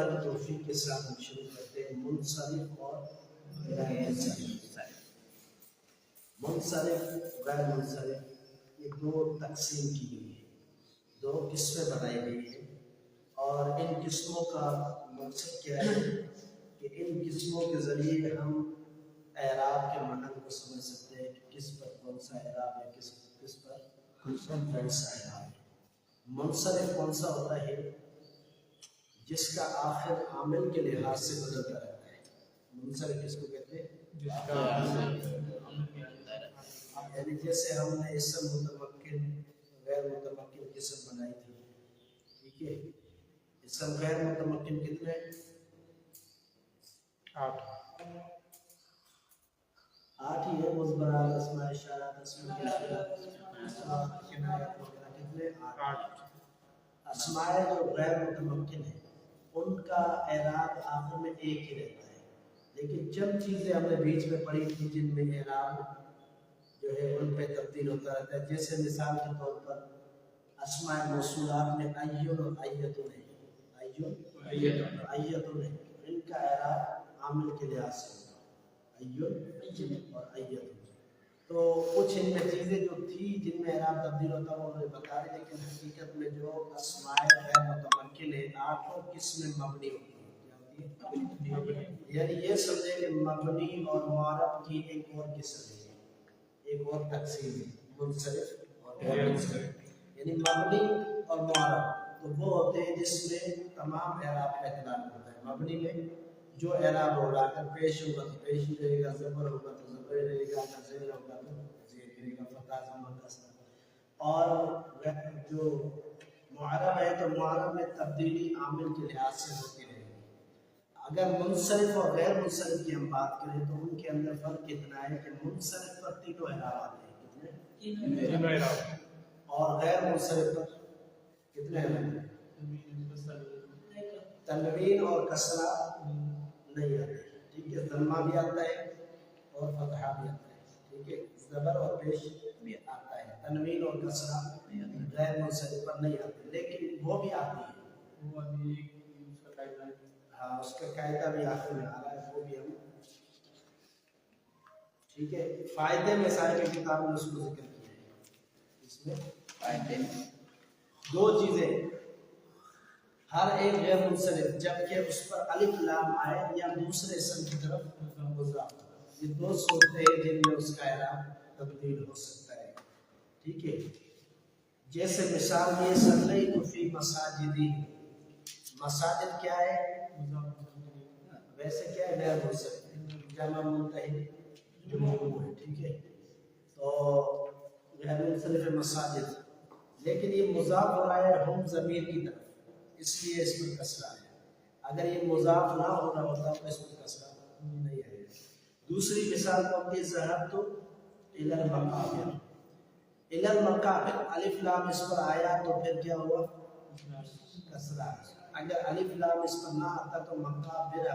اللہ کی توفیق کے ساتھ ہم شروع کرتے ہیں منصرف اور غیر منصرف۔ منصرف غیر منصرف یہ دو تقسیم کی گئی ہے، دو قسمیں بنائی گئی ہیں، اور ان قسموں کا مقصد کیا ہے کہ ان قسموں کے ذریعے ہم اعراب کے معنی کو سمجھ سکتے ہیں کہ کس پر کون سا اعراب ہے، کس پر کون سا اعراب ہے۔ منصرف کون سا ہوتا ہے؟ جس کا آخر عامل کے لحاظ سے بدلتا رہتا ہے۔ منصرف کس کو کہتے ہیں؟ یعنی جیسے ہم نے اسم متمکن غیر متمکن قسم بنائی تھی، ٹھیک ہے، اسم غیر متمکن کتنے؟ 8 ہی ہے، مضمرات، اسماء اشارات، اسماء کنایات وغیرہ، کتنے؟ 8۔ اسماء جو غیر متمکن ہیں ان کا اعراب آخر میں ایک ہی رہتا ہے، لیکن چند چیزیں ہم نے بیچ میں پڑھی تھی جن میں اعراب جو ہے ان پہ تبدیل ہوتا رہتا ہے۔ جیسے مثال کے طور پر اسماء موصولات میں ایون اور ایتن ہے، ایون ایتن ہے، ان کا اعراب عامل کے لحاظ سے ہوگا ایون اور ایتن۔ تو کچھ ان میں چیزیں جو تھی جن میں اعراب تبدیل ہوتا ہے وہ ہمیں بتا رہے، لیکن حقیقت میں جو اسماء غیر متمکن ہے 8 قسمیں مبنی ہوتی ہیں۔ کیا ہوتی ہے؟ یعنی یہ سمجھے کہ مبنی اور معرب کی ایک اور قسم ہے، ایک اور تقسیم ہے، منصرف اور غیر منصرف۔ یعنی مبنی اور معرب تو وہ ہوتے ہیں جس میں تمام اعراب کا اطلاق ہوتا ہے۔ مبنی میں جو اعراب ہوگا، اگر پیش ہوگا تو پیش ہی رہے گا، زبر ہوگا تو زبر رہے گا، زیر ہوگا تو زیر رہے گا، فتح ضمہ کسر۔ اور جو معرب ہے تو معرب میں تبدیلی عامل کے لحاظ سے ہوتی رہے گی۔ اگر منصرف اور غیر منصرف کی ہم بات کریں تو ان کے اندر فرق اتنا ہے کہ منصرف پر 3 اعراب آتے ہیں، کتنے؟ 3 اعراب، اور غیر منصرف پر کتنے اعراب؟ تنوین اور کسرہ نہیں آتے، ٹھیک ہے، ضمہ بھی آتا ہے اور فتحہ بھی آتا ہے، ٹھیک ہے، زبر اور پیش بھی آتا ہے، تنوین اور کسرہ غیر منصرف پر نہیں آتے، لیکن وہ بھی آتی ہے، وہ ابھی اس کا قاعدہ ہے، ہاں اس کا قاعدہ بھی آخر میں آ رہا ہے، وہ بھی ہم ٹھیک ہے۔ فائدے مسائل کی کتاب میں اس کو ذکر کیا ہے، اس میں فائدے میں 2 چیزیں، ہر ایک غیر منصرف جبکہ اس پر الف لام آئے یا دوسرے اسم کی طرف مضاف ہو، یہ 2 صورتیں ہیں جن میں اس کا اعراب تبدیل ہو سکتا ہے، ٹھیک ہے۔ جیسے مثال یہ صلیت فی مساجدی، مساجد کیا ہے؟ ویسے کیا ہے؟ غیر منصرف، جمع منتہی جموع ہے، ٹھیک ہے، تو غیر منصرف مساجد، لیکن یہ مضاف ہو رہا ہے ہم ضمیر کی طرف، اس لیے اس میں کسرہ ہے۔ اگر یہ مضاف نہ ہو رہا ہوتا تو اس میں کسرہ نہیں آئے گا۔ دوسری مثال کو کہ ذهبت الى المقابر، الى المقابر، الف لام اس پر آیا تو پھر کیا ہوا؟ کسرہ۔ اگر الف لام اس پر نہ آتا تو مقابر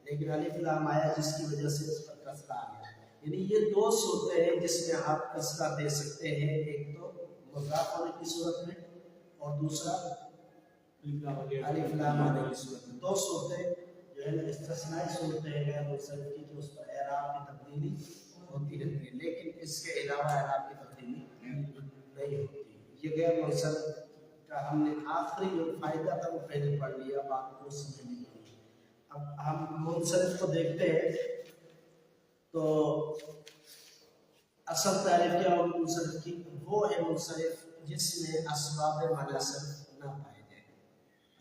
لیکن الف لام آیا جس کی وجہ سے اس پر کسرہ آ گیا۔ یعنی یہ 2 صورتیں ہیں جس میں آپ کسرہ دے سکتے ہیں، ایک تو مضاف ہونے کی صورت میں اور دوسرا الف لام آنے کی صورت میں۔ 2 صورتیں جو ہے نا استثنائی صورتیں ہیں غیر منصرف کی، جو اس پر اعراب کی تبدیلی ہوتی رہتی ہے، لیکن اس کے علاوہ اعراب کی تبدیلی نہیں ہوتی۔ یہ غیر منصرف کا ہم نے آخری جو فائدہ تھا وہ پہلے پڑھ لیا، اب آپ کو سمجھنے کے لیے اب ہم منصرف کو دیکھتے ہیں۔ تو اصل تعریف کیا ہوگی منصرف کی؟ وہ ہے منصرف جس میں اسباب مناسب نہ پائے جائیں،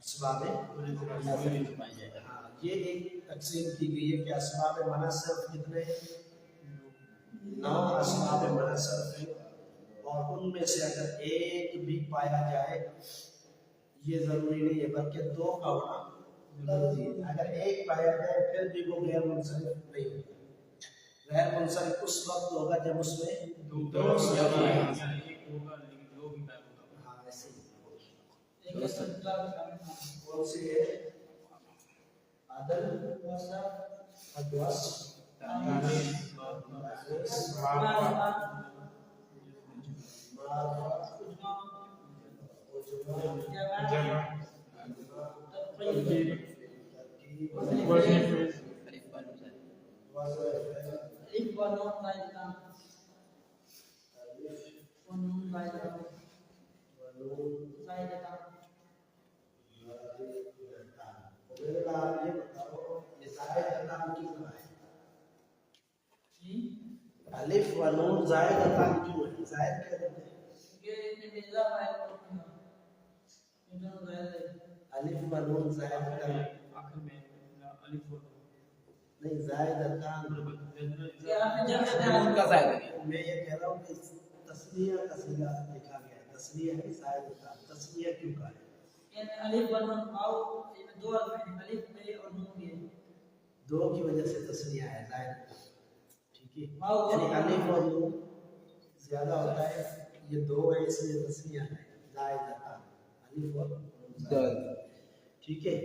اسباب مناسب نہ پائے جائیں۔ ہاں یہ ایک تقسیم کی گئی ہے کہ اسباب مناسب کتنے ہیں؟ 9 اسباب مناسب ہیں، اور ان میں سے اگر ایک بھی پایا جائے یہ ضروری نہیں ہے بلکہ 2 کا ہونا ضروری ہے۔ اگر ایک پایا جائے پھر بھی وہ غیر منصرف نہیں ہوگا۔ غیر منصرف اس وقت ہوگا جب اس میں 2 ہاں ایسے کون سی ہے؟ عدل، ادوس، अलिफ व नून जायद अतान क्यों है? जायद क्या देते हैं? अलिफ व नून जायद अतान आखिर में अलिफ व नहीं, जायद अतान नून का जायद है। मैं ये कह रहा हूँ कि तस्निया का सीगा लिखा गया है, तस्निया है जायद अतान, तस्निया क्यों कहा है? यानी अलिफ व नून आओ, इसमें दो अल्फ हैं, अलिफ पे और नून भी है, दो की वजह से तस्निया है जायद, ठीक है? वाओ यानी अलिफ और नून ज्यादा होता है, ये दो है इसलिए तस्निया है जायद अतान, अलिफ और नून जायद, ठीक है?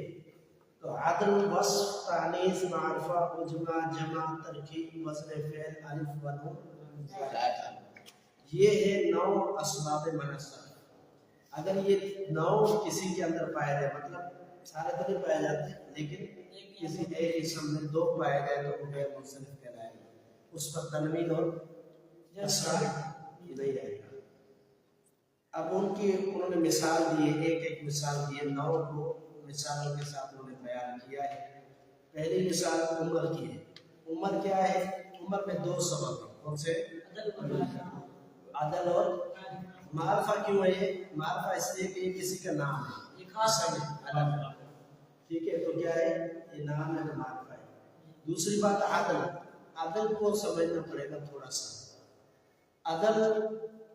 तो अदल वस्फ तानीस मारफा उजमा जमा तरकीब वज़न फ़िल अलिफ व नून जायद, ये है 9 असबाब मनसा। अगर ये 9 किसी के अंदर पाए जाए, मतलब सारे तो नहीं पाए जाते, लेकिन किसी एक इसम में 2 पाए जाए तो वो गैर मुंसरिफ कहलाएगा, उस पर तनवीन और कसरा नहीं रहेगा। अब उन्होंने मिसाल दी है, एक मिसाल दी है, 9 को मिसालों के साथ उन्होंने बयान किया है। पहली मिसाल उम्र की है। उम्र क्या है? उम्र में 2 सबब है, कौन से? अदल और मारफा। क्यों है ये मारफा? इसलिए कि ये किसी का नाम है, ये खास है, ठीक है? तो क्या है? ये नाम है, मारफा है। दूसरी बात अदल, अदल को समझना पड़ेगा थोड़ा सा। अदल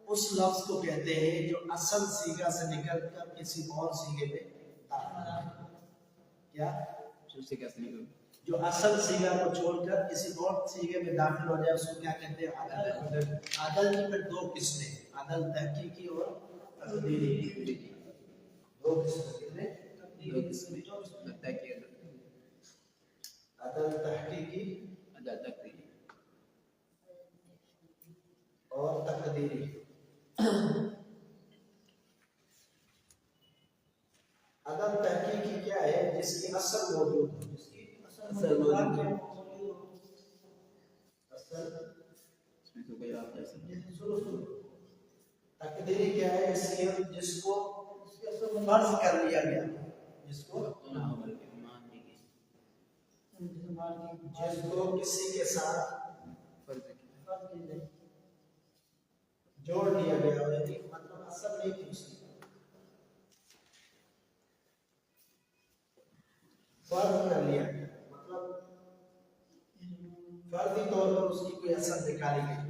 उस लफ्ज को कहते हैं जो असल सीगा से निकलकर किसी और सीगे में दाखिल हो। क्या? जो असल सीगा को छोड़कर किसी और सीगे में दाखिल हो जाए उसको क्या कहते हैं? अदल। अदल की फिर 2 किस्में, अदल तहकीकी और तकदीरी, 2 किस्में, अदल तहकीकी और तकदीरी। अदल तहकीकी क्या है? जिसकी असल मौजूद हो, जिसकी असल मौजूद हो। तकदीरी क्या है? जिसको फर्ज कर लिया गया, जिसको किसी के साथ जोड़ दिया गया, मतलब असल नहीं थी उसकी, फर्ज कर लिया गया, मतलब फर्जी तौर पर उसकी कोई असल निकाली गई।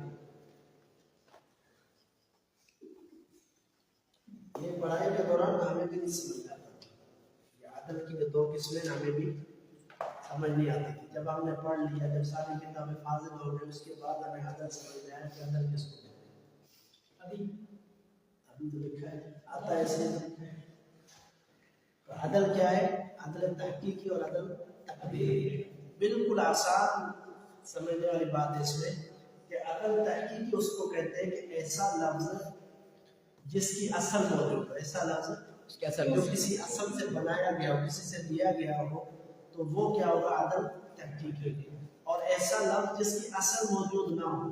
ये पढ़ाई के दौरान हमें भी नहीं समझ आता, ये अदल की 2 किस्में हमें भी समझ नहीं आती थी। जब हमने पढ़ लिया, जब सारी किताबें फाजिल हो गई, उसके बाद हमें अदल समझ में आया कि अदल किसको कहते हैं। अभी तो लिखा है, आता है इसमें। तो अदल क्या है? अदल तहकीकी और अदल तकदीरी। बिल्कुल आसान समझने वाली बात है इसमें कि अदल तहकीकी उसको कहते हैं कि ऐसा लफ्ज जिसकी असल मौजूद हो, ऐसा लफ्ज जो किसी असल से बनाया गया हो, किसी से दिया गया हो, तो वो क्या होगा? अदल तहकीकी। और ऐसा लफ्ज जिसकी असल मौजूद ना हो,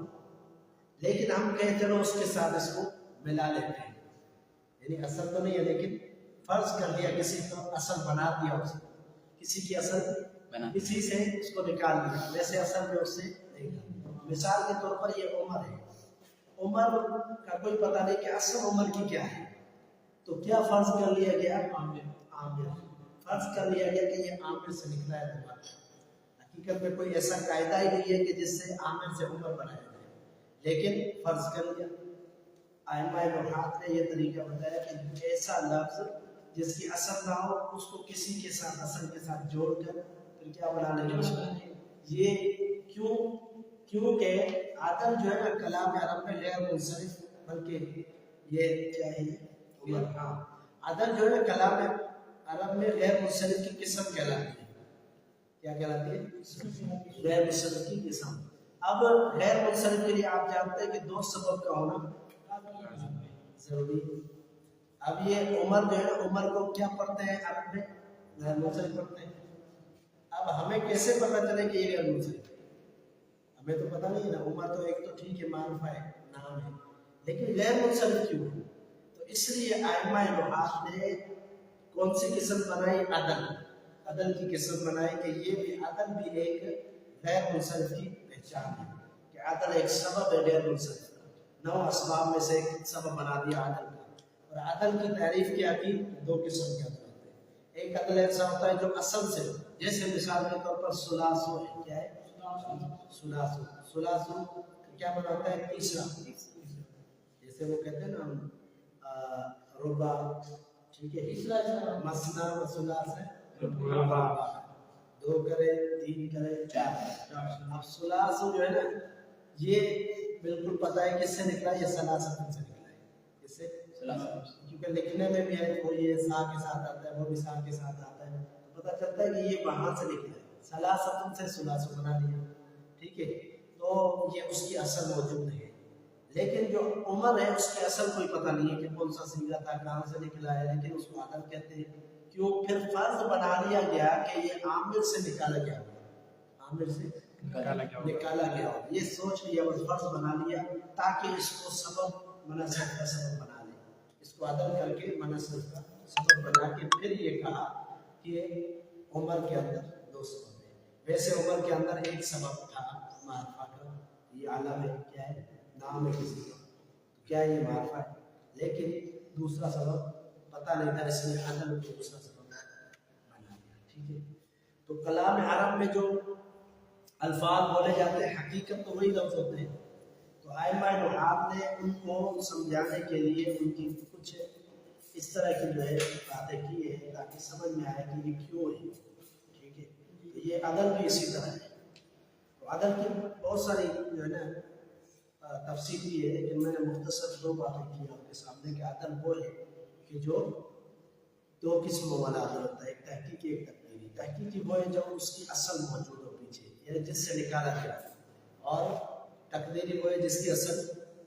लेकिन हम कहें चलो उसके साथ इसको मिला लेते हैं, यानी असल तो नहीं है लेकिन फर्ज कर दिया, किसी को असल बना दिया, उसको किसी की असल किसी से उसको निकाल दिया, वैसे असल में उससे नहीं। मिसाल के तौर पर ये उम्र है, उम्र का कोई पता नहीं कि असल उम्र की क्या है, तो क्या फर्ज कर लिया गया? आमिर। फर्ज कर लिया गया कि ये आमिर से निकला है उम्र। हकीकत में कोई ऐसा कायदा ही नहीं है कि जिससे आमिर से उम्र बनाया जाए, लेकिन फर्ज कर लिया। आइमाए हाथ ने ये तरीका बताया कि ऐसा लफ्ज जिसकी असल ना हो, उसको किसी के साथ असल के साथ जोड़कर फिर क्या बना लेंगे? ये क्योंकि अदल जो है ना कलाम अरब में गैर मुंसरिफ, बल्कि ये क्या है? हाँ, अदल जो है ना कलाम अरब में गैर मुंसरिफ की किस्म कहलाती है। क्या कहलाती है? गैर मुंसरिफ की किस्म। अब गैर मुंसरिफ के लिए आप जानते हैं कि 2 सबब का होना जरूरी। अब ये उमर जो है, उमर को क्या पढ़ते हैं आप में? गैर मुंसरिफ पढ़ते हैं। अब हमें कैसे पता चले कि ये गैर मुंसरिफ है? हमें तो पता नहीं है ना। उमर तो एक तो ठीक है, मारूफ है, नाम है, लेकिन गैर मुंसरिफ क्यों है? तो इसलिए आइमा लुहात ने कौन सी किस्म बनाई? अदल। अदल की किस्म बनाई कि ये भी अदल भी एक गैर मुंसरिफ की पहचान है कि अदल एक सबब है गैर मुंसरिफ का। 9 असबाब में से एक सबब बना दिया अदल का। और अदल की तारीफ क्या की? 2 किस्म के अदल होते हैं। एक अदल ऐसा होता है जो असल से, जैसे मिसाल के तौर पर सुलासो है। क्या है? सुलासो। सुलासो क्या बनाता है? तीसरा। जैसे वो कहते हैं ना रुबा, ठीक है, मसना व सुलास है, रुबा, 2 करे, 3 करे, 4। अब सुलासो जो है ना, ये बिल्कुल पता है किससे निकला, ये सलासतन से निकला है। किससे? क्योंकि लिखने में भी है, कोई ये सा के साथ आता है, वो भी सा के साथ आता है, तो पता चलता है कि ये वहां से निकला है। सलासतन से सुलासो बना दिया, ठीक है। तो ये उसकी असल मौजूद है। लेकिन जो उमर है उसकी असल कोई पता नहीं है कि कौन सा सीगा था, कहाँ से निकला है, लेकिन उसको अदल कहते हैं। क्यों? फिर फर्ज बना लिया गया कि ये आमिर से निकाला गया होगा, आमिर से निकाला गया हो, ये सोच लिया, बस फर्ज बना लिया ताकि इसको सबब मनसब का सबब बना ले, इसको अदल करके मनसब का सबब बना के फिर ये कहा कि उमर के अंदर 2 सबब है। वैसे उमर के अंदर एक सबब था मारफा का, ये आलम है, क्या है? नाम है किसी का, तो क्या ये मारफा है? लेकिन दूसरा सबब पता नहीं था, इसलिए अदल को दूसरा सबब बना दिया, ठीक है। तो कलाम अरब में जो अल्फाज बोले जाते हैं हकीकत तो वही लफ्ज़ होते हैं। तो आइमा लुहात ने उनको समझाने के लिए उनकी कुछ इस तरह की जो है बातें की है ताकि समझ में आए कि ये क्यों है, ठीक है। तो ये अदल भी इसी तरह है। तो अदल की बहुत सारी जो है ना तफसीर की है, लेकिन मैंने मुख्तसर 2 बातें की आपके सामने कि अदल वो है कि जो 2 किस्मों वाला अदल होता है, एक तहकीकी एक तकदीरी। तहकीकी वो है जो उसकी असल मौजूद हो पीछे, यानी जिससे निकाला गया, और तकदीरी वो है जिसकी असल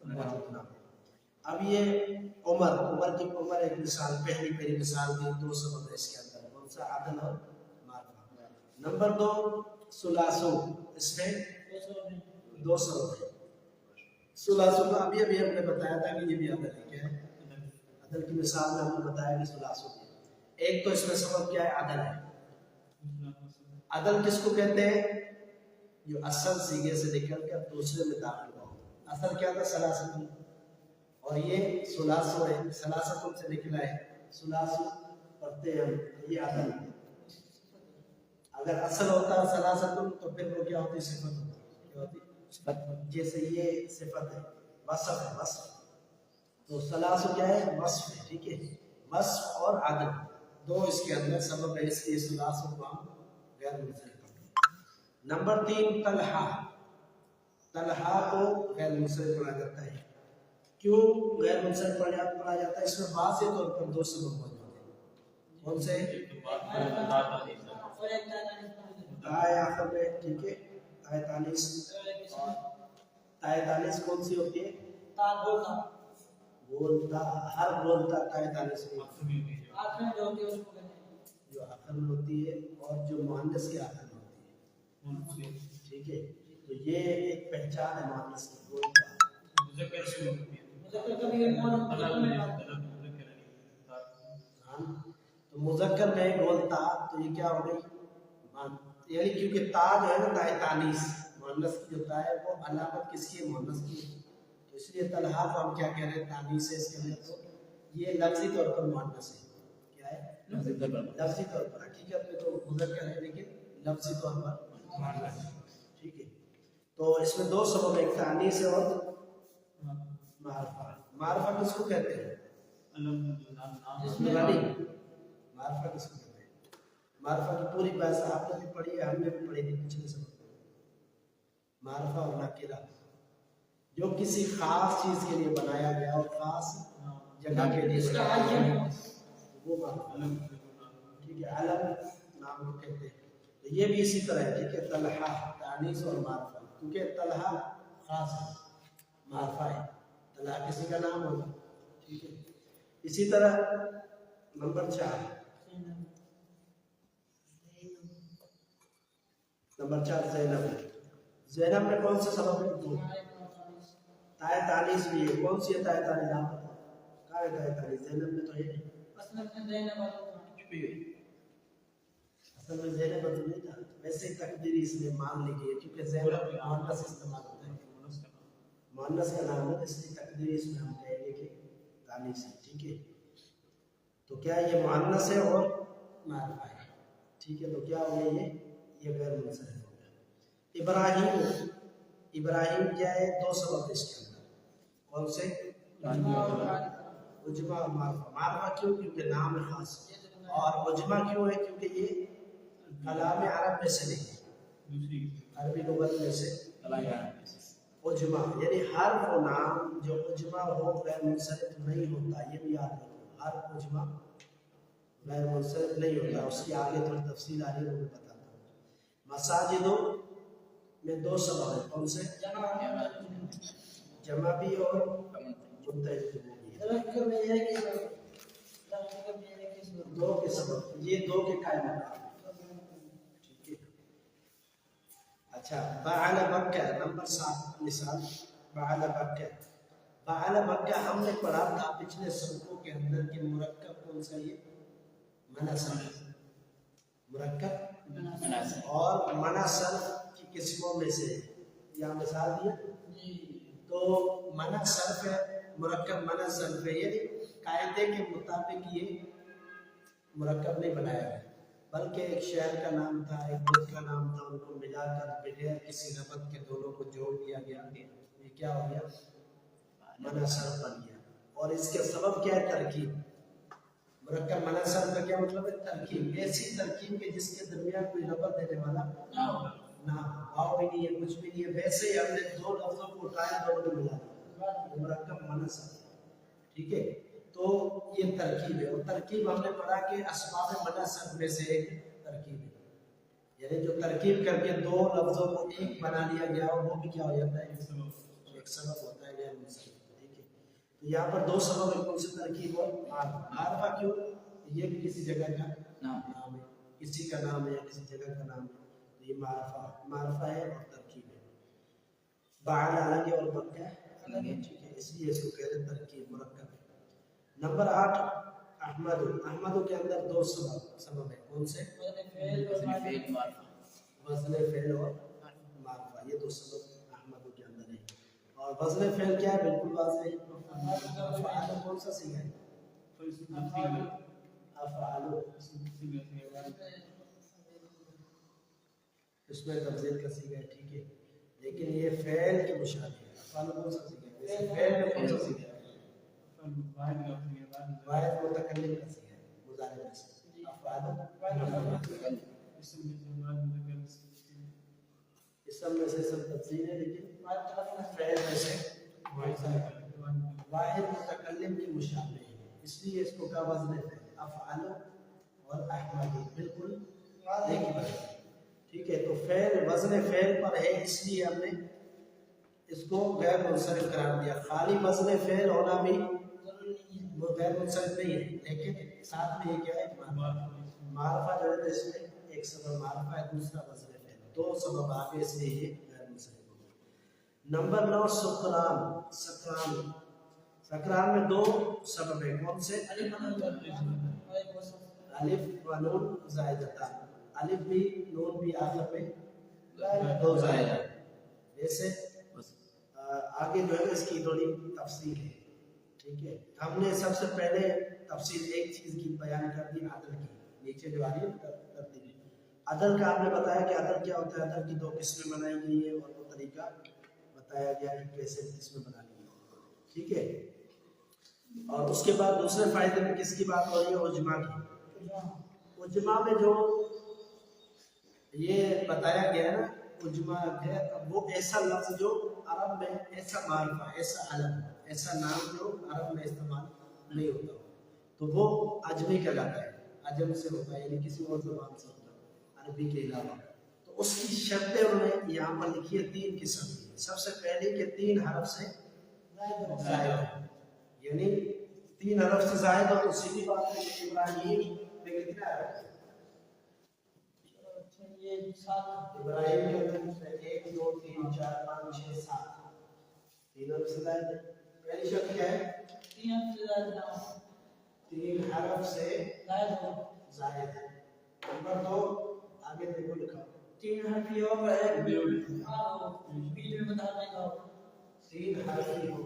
मौजूद ना हो। अब ये उमर एक मिसाल, पहली मिसाल दी, 2 सबब है इसके अंदर, कौन सा? अदल और मारफा। नंबर 2 सुलासो, इसमें 2 सबब है। सुलासो का अभी हमने बताया था कि ये भी अदल है। क्या है? अदल की मिसाल में हमने बताया कि सुलासो है। एक तो इसमें सबब क्या है? अदल है। अदल किसको कहते हैं? जो असल सीगे से निकल कर दूसरे में दाखिल हो। असल क्या था? सलासतुन, और ये सुलासो है, सलासतुन से निकला है, सुलासो पढ़ते हैं हम, ये अदल है। अगर असल होता सलासतुन तो फिर वो क्या होती? सिफत होती। क्या होती? जैसे ये सिफत है, वस्फ है, वस्फ। तो सलासो क्या है? वस्फ है, ठीक है। वस्फ और अदल 2 इसके अंदर सबब है, इसलिए सुलासो को हम गैर मुंसरिफ पढ़ते हैं। नंबर 3 तलहा। तलहा को गैर मुंसरिफ पढ़ा जाता है। क्यों गैर मुंसरिफ पढ़ा जाता है? इसमें वाज़ेह तौर पर 2 सबब मौजूद हैं। कौन से? ताए आखिर में, ठीक है, ताए तानीस। और ताए तानीस कौन सी होती है? बोलता, हर बोलता ताए तानीस में आखिर में जो होती है उसको कहते हैं, जो आखिर में होती है और जो मुअन्नस के आखिर में होती है, ठीक है। तो ये एक पहचान है मुअन्नस की, बोलता। मुज़क्कर कभी भी मुज़क्कर में तो मुज़क्कर में बोलता, तो ये क्या हो गई? यानी क्योंकि ता जो है ना, ताए तानीस, मुअन्नस की जो ता है वो अलामत किसकी है? मुअन्नस की। तो इसलिए तलहा को हम क्या कह रहे हैं? तानीस है इसके लिए। तो ये लफ्ज़ी तौर पर मुअन्नस है। क्या है? लफ्ज़ी तौर पर। हकीकत में तो मुज़क्कर है, लेकिन लफ्ज़ी तौर पर मुअन्नस है, ठीक है। तो इसमें 2 सबब, एक तानीस है और मारफा। मारफा किसको कहते हैं? मारफा किसको कहते हैं? मारफा की पूरी बहस आपने भी पढ़ी है, हमने भी पढ़ी थी पिछले सबक में। मारफा और नाकिरा जो किसी खास चीज के लिए बनाया गया और खास जगह के लिए बनाया गया, वो मारफा, ठीक है, अलम नाम को कहते हैं। तो ये भी इसी तरह है, ठीक है। तलहा, तानीस और मारफा, क्योंकि तलहा खास है, मारफा है, तलहा किसी का नाम होगा, ठीक है। इसी तरह नंबर 4 ज़ैनब है। ज़ैनब में कौन सा सबब है? दो। ताए तानीस भी है। कौन सी है ताए तानीस? आप बताओ कहाँ है ताए तानीस? ज़ैनब में तो है नहीं। असल में ज़ैनब तो नहीं था, वैसे तकदीरी इसमें मान ली गई है क्योंकि ज़ैनब मुअन्नस इस्तेमाल होता है, मुअन्नस का नाम है, इसलिए तकदीरी इसमें हम कहेंगे कि तानीस है। ठीक है, तो क्या ये मुअन्नस है और मारिफा है। ठीक है, तो क्या हो गया ये गैर मुनसरिफ हो गया। इब्राहीम, इब्राहीम क्या है? दो सबब इसके अंदर। कौन से? उजमा और मारिफा। मारिफा क्यों? क्योंकि नाम है खास, और उजमा क्यों है? क्योंकि ये कलाम अरब में से नहीं है, दूसरी अरबी लुगत में से उजमा, यानी हर वो नाम जो उजमा हो गैर मुनसरिफ नहीं होता। ये भी याद रखो, हर उजमा गैर मुनसरिफ नहीं होता। उसकी आगे थोड़ी तफसील आ रही है, वो मैं बताता हूँ। मसाजिदों में दो सबब है। कौन से? जमा भी और मुंतहिद भी। दो के सबब, ये दो के कायम मकाम। ठीक है, अच्छा। बाअला मक्का नंबर 7 मिसाल। बाअला मक्का, बाअला मक्का हमने पढ़ा था पिछले सबकों के अंदर कि मुरक्कब कौन सा? ये मनसब, मुरक्कब और मनसब की किस्मों में से। यहाँ मिसाल दिया, तो मनसब है, मुरक्कब मनसब है, यानी कायदे के मुताबिक ये मुरक्कब नहीं बनाया गया, बल्कि एक शहर का नाम था, एक बुत का नाम था, उनको मिलाकर बगैर किसी रबत के दोनों को जोड़ दिया गया। ये क्या हो गया? मनसब बन गया। और इसके सबब क्या है? तरकीब। मुरक्कब मनसब का क्या मतलब है? तरकीब। ऐसी तरकीब के जिसके दरमियान कोई रबत देने वाला ना, वाव भी नहीं है, कुछ भी नहीं है, वैसे ही हमने दो लफ्जों को उठाया, दोनों को मिला दिया, मुरक्कब मनसब। ठीक है, तो ये तरकीब है। और तरकीब हमने पढ़ा कि असबाब मनसब में से एक तरकीब है, यानी जो तरकीब करके दो लफ्जों को एक बना लिया गया हो, वो भी क्या हो जाता है? एक सबब होता है गैर मुनसरिफ। ठीक है, तो यहाँ पर दो सबब है। कौन सी? तरकीब और मारिफा। मारिफा क्यों? ये भी किसी जगह का नाम है, किसी का नाम है या किसी जगह का नाम है, तो ये मारिफा, मारिफा है और तरकीब है। बाअला अलग है और मक्का अलग है। ठीक है, इसलिए इसको कहते हैं तरकीब, मुरक्कब है। नंबर 8 अहमद। अहमद के अंदर दो सबब है। कौन से? वज़न फ़ेल और मारिफा, ये दो सबब अहमद के अंदर है। और वज़न फ़ेल क्या है? बिल्कुल वाज़ेह है। अफ़आल कौन सा सीखा है? अफ़आल, इसमें तफसील का सीखा है। ठीक है, लेकिन ये फ़ेल के मुशाबह है। अफ़आल कौन सा सीखा है? वैसे फ़ेल में कौन सा सीखा है? वाहिद मुतकल्लिम का सीखा है, मुज़ारिब में से। अफ़आल इसम में से सब तफसील है, लेकिन फ़ेल में से वाहिद मुतकल्लिम की मुशाबह है, इसलिए इसको का वज़न फ़ेल। अफ़आल और अहमद बिल्कुल एक ही बात है। ठीक है, तो फ़ेल वज़न फ़ेल पर है, इसलिए हमने इसको गैर मुनसरिफ करार दिया। खाली वज़न फ़ेल होना भी वो गैर मुनसरिफ नहीं है, लेकिन साथ में ये क्या है? मारिफा जो है, इसमें एक सबब मारिफा है, दूसरा वज़न फ़ेल, दो सबब आगे, इसलिए ये गैर मुनसरिफ हो गया। नंबर 9 सुकरान। सकरान, सकरान में दो सबब है। कौन से? अलिफ व नून ज़ायदतान, अलिफ भी नून भी आखिर में दो ज़ायदा। जैसे आगे जो है इसकी थोड़ी तफसील है। ठीक है, हमने सबसे पहले तफसील एक चीज़ की बयान कर दी, अदल की। नीचे जो आ रही है तरतीब, अदल का आपने बताया कि अदल क्या होता है। अदल की दो किस्में बनाई गई है और वो तरीका बताया गया कि कैसे किस्में बनानी है। ठीक है, और उसके बाद दूसरे फायदे में किसकी बात हो रही है? उजमा की। उजमा में जो ये बताया गया ना, उजमा है वो ऐसा लफ्ज़ जो अरब में, ऐसा मारिफा, ऐसा अलम, ऐसा नाम जो अरब में इस्तेमाल नहीं होता, तो वो अजमी कहलाता है। अजम से होता है, यानी किसी और ज़बान से होता है अरबी के अलावा। तो उसकी शर्तें उन्होंने यहाँ पर लिखी है, 3 किस्म की। सबसे पहले के 3 हरफ से ज़ायद, यानी 3 हरफ से जायद हो तो सीधी बात है कि इब्राहिम में कितने हरफ हैं? अच्छा ये 7 इब्राहिम के अंदर 1 2 3 4 5 6 7 3 हरफ से जायद है। पहली शर्त क्या है? 3 से ज्यादा 3 हरफ से जायद हो जायद है। नंबर 2 आगे देखो लिखा 3 हर्फ ही होगा एक बीच में बताने का 3 हरफ ही हो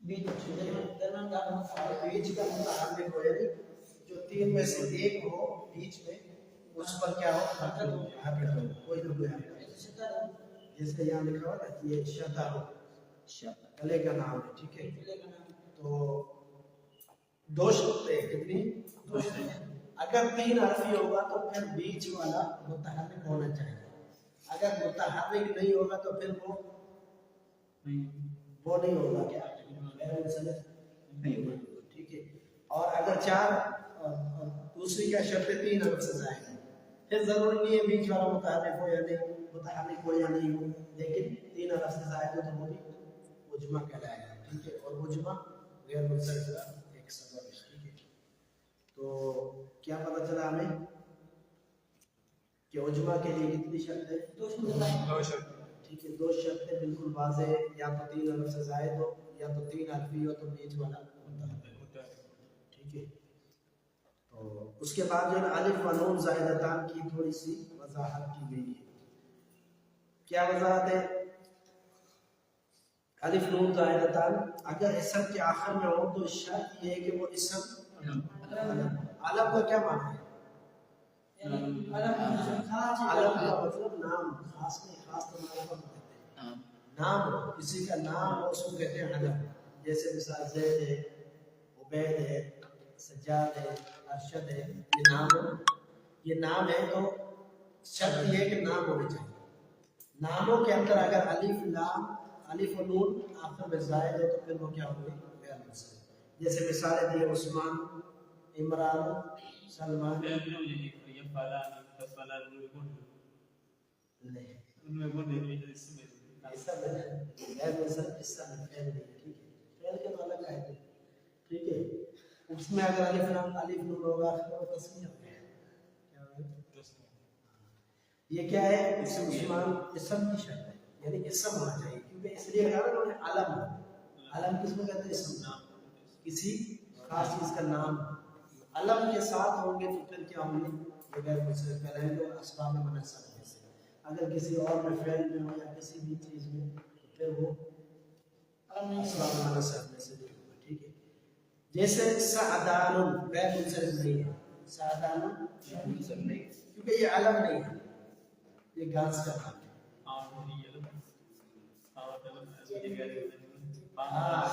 बीच दरमियान का और बीच का मुताबिक हो यानी जो 3 में से एक हो बीच में उस पर क्या हो हरकत हो कोई ना कोई हरकत जैसे यहाँ लिखा हुआ ना ये शता हो कले का नाम है ठीक है तो 2 शर्त है कितनी 2 शर्त अगर 3 हरफी होगा तो फिर बीच वाला मुतहर्रिक होना चाहिए अगर मुतहर्रिक नहीं होगा तो फिर वो नहीं होगा क्या नहीं होगा ठीक है और अगर 4 दूसरी क्या शर्त 3 हरफ से जाएगी फिर जरूरी नहीं है बीच वाला मुतहर्रिक हो या नहीं मुतहर्रिक हो या नहीं हो लेकिन 3 हरफ से जाएगा तो वो भी उजमा कहलाएगा ठीक है और उजमा गैर मुनसरिफ का एक सबब है ठीक है तो क्या पता चला हमें कि उजमा के लिए कितनी शर्त है 2 शर्त ठीक है 2 शर्तें बिल्कुल वाज़ेह है या तो 3 हरफ से ज़ायद हो या तो 3 हरफी हो तो बीच वाला होता है ठीक है तो उसके बाद जो है अलिफ व नून ज़ायदतान की थोड़ी सी वजाहत की गई है क्या वजाहत है अलिफ नून ज़ायदतान अगर इसम के आखिर में हो तो शर्त ये है कि वो इसम अलम का क्या माना है अलम का मतलब नाम खास नहीं खास तो मालूम कहते हैं नाम हो किसी का नाम हो उसको कहते हैं अलम जैसे मिसाल ज़ैद है उबैद है सज्जाद है अरशद है ये नाम है तो शर्त ये है कि नाम होने चाहिए नामों के अंदर अगर अलिफ लाम अलिफ और नून आखिर में ज़ायद हो तो फिर वो क्या होंगे गैर मुनसरिफ जैसे मिसालें दी उस्मान इमरान सलमान ऐसा गैर मुनसरिफ हिस्सा में फैल नहीं है ठीक है फैल के तो अलग है ठीक है उसमें अगर अलिफ नून होगा तो तस्मीह हो गया क्या होगा ये क्या है इसम उस्मान इसम की शर्त है यानी इसम होना चाहिए क्योंकि इसलिए कहा ना उन्होंने अलम किसको कहते हैं इसम नाम किसी खास चीज का नाम अलम के साथ होंगे तो फिर क्या होंगे ये गैर मुनसरिफ कहलाएंगे और असबाब में मुनसब में से अगर किसी और में फेल में हो या किसी भी चीज में तो फिर वो असबाब में मुनसब में से नहीं होगा ठीक है जैसे सअदानुन गैर मुनसरिफ नहीं है सअदानुन गैर मुनसरिफ नहीं क्योंकि ये अलम नहीं है ये घास का नाम है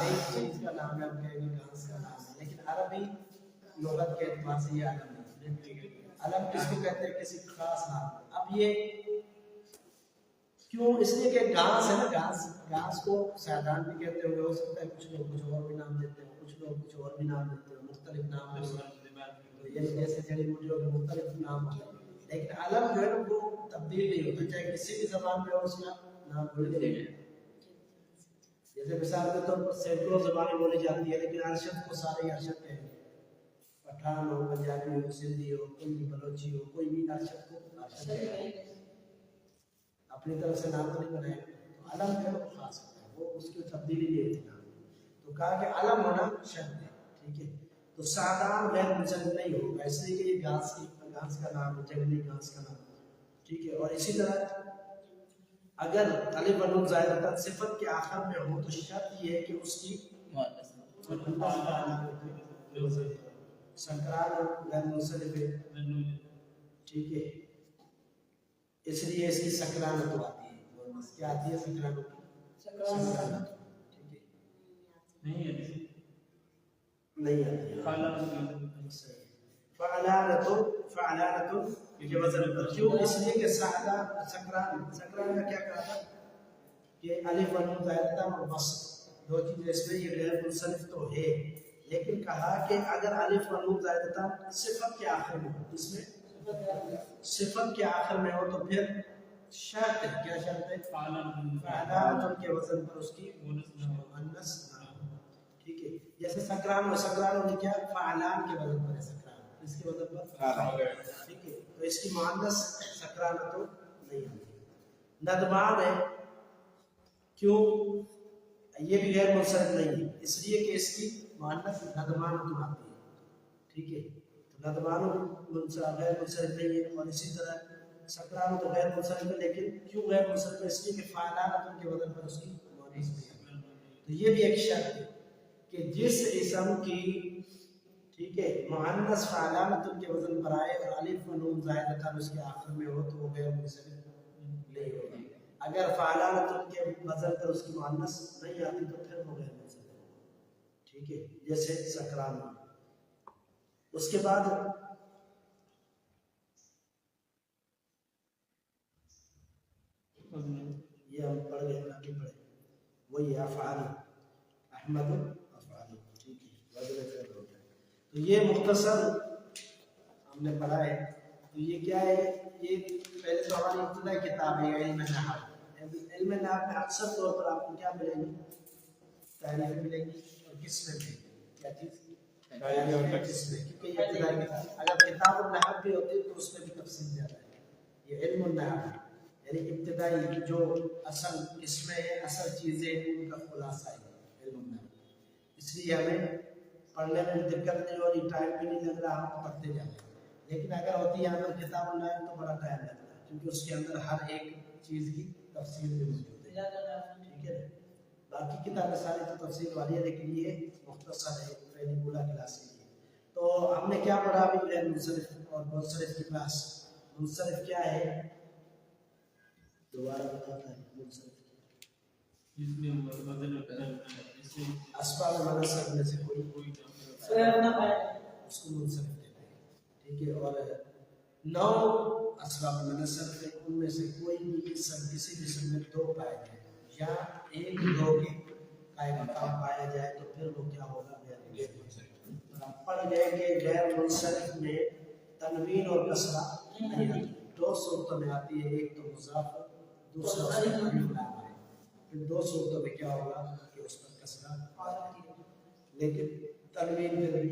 एक चीज का नाम है हम कहेंगे घास का नाम है लेकिन अरबी लुगत के एतबार से ये अलम नहीं है अलम किसको कहते हैं किसी खास नाम अब ये क्यों इसलिए कि घास है ना घास को सैदान भी कहते होंगे हो सकता है कुछ लोग कुछ और भी नाम देते हो कुछ लोग कुछ और भी नाम देते हो मुख्तलिफ नाम तो ये जैसे जड़ी बूटियों के मुख्तलिफ नाम होते हैं लेकिन अलम जो है ना वो तब्दील नहीं होता चाहे किसी भी जबान में हो उसका नाम भूल नहीं जैसे मिसाल के तौर पर सैकड़ों जबानें बोली जाती है लेकिन अरशद को सारे अरशद कहेंगे पठान हो पंजाबी हो सिंधी हो कोई भी बलोची हो कोई भी अरशद को अरशद कहेंगे अपनी तरफ से नाम तो नहीं बनाएगा तो अलम जो है वो खास होता है वो उसकी तब्दीली नहीं होती नाम तो कहा कि अलम होना शर्त है ठीक है तो सादान गैर मुनसरिफ नहीं होगा इसलिए कि ये घास का नाम है जंगली घास का नाम ठीक है और इसी तरह अगर अलिफ व नून ज़ायदतन सिफत के आखिर में हो तो शर्त ये है कि उसकी संकरार गैर मुनसरिफ है ठीक है इसलिए इसकी संक्रांत आती है क्या आती है संक्रांत ठीक है नहीं आती है फ़अलानतुन के वज़न पर क्यों इसलिए कि सकरान का क्या कहा था कि अलिफ व नून ज़ायदतन और बस दो चीजें इसमें ये गैर मुनसरिफ तो है लेकिन कहा कि अगर अलिफ व नून ज़ायदतन सिफत के आखिर में हो इसमें सिफत के आखिर में हो तो फिर شرط ہے. کیا شرط ہے؟ فعلان فعلان کے وزن پر اس کی مؤنث نہ ہو. ٹھیک ہے. جیسے سکران نے کیا فعلان کے وزن پر ہے سکران, اس کے وزن پر ٹھیک ہے, تو اس کی مؤنث سکران تو نہیں آتی. ندمان ہے, کیوں یہ بھی غیر منصرف نہیں ہے؟ اس لیے کہ اس کی مؤنث ندمان تو آتی ہے. ٹھیک ہے, تو ندمان غیر منصرف نہیں ہے. اور اسی طرح سکران تو غیر منصرف ہے, لیکن کیوں غیر منصرف ہے؟ اس لیے کہ فعلان کے وزن پر اس کی مؤنث نہیں آتی. تو یہ بھی ایک شرط ہے کہ جس اسم کی ٹھیک ہے مؤنث فعلان کے وزن پر آئے اور الف و نون زائدتان اس کے آخر میں ہو تو وہ غیر منصرف نہیں ہوگا. اگر فعلان کے وزن پر اس کی مؤنث نہیں آتی تو پھر وہ غیر منصرف ہوگا. ٹھیک ہے, جیسے سکران. اس کے بعد یہ ہم پڑھ گئے, آگے پڑھے وہی افعال احمد افعال. ٹھیک ہے, وزن فعل ہو گیا. تو یہ مختصر ہم نے پڑھا ہے. تو یہ کیا ہے؟ یہ پہلے تو ہماری ابتدائی کتاب ہے علم نحو. علم نحو میں اکثر طور پر آپ کو کیا ملیں گی؟ تعریفیں ملیں گی اور قسمیں ملیں گی. کیا چیز؟ تعریفیں اور قسمیں. کیونکہ یہ ابتدائی کتاب, اگر کتاب النحو بھی ہوتی تو اس میں بھی تفصیل زیادہ ہے. یہ علم النحو یعنی ابتدائی جو اصل قسمیں ہیں, اصل چیزیں ہیں, ان کا خلاصہ ہے علم النحو. اس لیے ہمیں پڑھنے میں دقت نہیں ہو رہی, ٹائم بھی نہیں لگ رہا, ہم پڑھتے جا رہے ہیں. لیکن اگر ہوتی ہے اندر کتاب النحو تو بڑا ٹائم لگتا ہے, کیونکہ اس کے اندر ہر ایک چیز کی تفصیل بھی موجود ہے. ٹھیک ہے, باقی کتابیں ساری تو تفصیل والی ہے, لیکن یہ مختصر ہے, پہلی اولا کلاس ہے. تو ہم نے کیا پڑھا ابھی؟ غیر منصرف اور منصرف کی کلاس. منصرف کیا ہے؟ دوبارہ بتاتا ہے منصرف جس میں وزن اسباب منصرف میں سے کوئی اس کو منصرف کہتے ہیں. ٹھیک ہے, اور 9 اسباب منصرف ہے, ان میں سے کوئی بھی اسم کسی بھی اسم میں 2 پائے جائیں یا 1-2 کے قائم مقام پایا جائے تو پھر وہ کیا ہوگا؟ غیر منصرف. ہم پڑھ گئے کہ غیر منصرف میں تنوین اور کسرہ نہیں آتی. 2 صورتوں میں آتی ہے, ایک تو مضاف, دوسرا اس کا الف لام ہے. پھر 2 صورتوں میں کیا ہوگا کہ اس پر کسرہ آتی ہے, لیکن تنوین پھر بھی